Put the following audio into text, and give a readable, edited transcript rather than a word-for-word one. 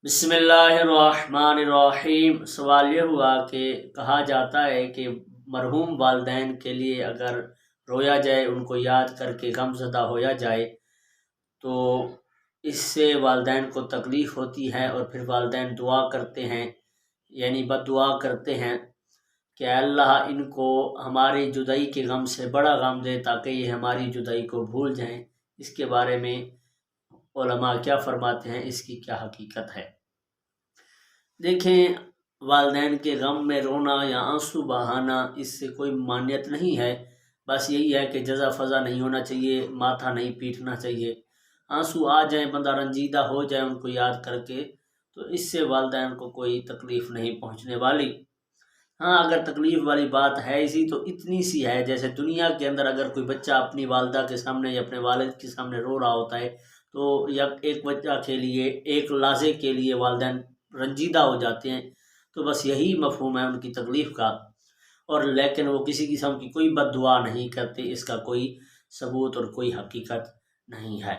بسم اللہ الرحمن الرحیم۔ سوال یہ ہوا کہ کہا جاتا ہے کہ مرحوم والدین کے لیے اگر رویا جائے، ان کو یاد کر کے غم زدہ ہویا جائے تو اس سے والدین کو تکلیف ہوتی ہے، اور پھر والدین دعا کرتے ہیں، یعنی بد دعا کرتے ہیں کہ اللہ ان کو ہماری جدائی کے غم سے بڑا غم دے تاکہ یہ ہماری جدائی کو بھول جائیں۔ اس کے بارے میں علماء کیا فرماتے ہیں، اس کی کیا حقیقت ہے؟ دیکھیں، والدین کے غم میں رونا یا آنسو بہانا اس سے کوئی مانیت نہیں ہے، بس یہی ہے کہ جزا فضا نہیں ہونا چاہیے، ماتھا نہیں پیٹنا چاہیے۔ آنسو آ جائیں، بندہ رنجیدہ ہو جائے ان کو یاد کر کے، تو اس سے والدین کو کوئی تکلیف نہیں پہنچنے والی۔ ہاں، اگر تکلیف والی بات ہے اسی تو اتنی سی ہے، جیسے دنیا کے اندر اگر کوئی بچہ اپنی والدہ کے سامنے یا اپنے والد کے سامنے رو رہا ہوتا ہے تو یا ایک بچہ کے لیے، ایک لحظے کے لیے والدین رنجیدہ ہو جاتے ہیں، تو بس یہی مفہوم ہے ان کی تکلیف کا، اور لیکن وہ کسی قسم کی کوئی بد دعا نہیں کرتے، اس کا کوئی ثبوت اور کوئی حقیقت نہیں ہے۔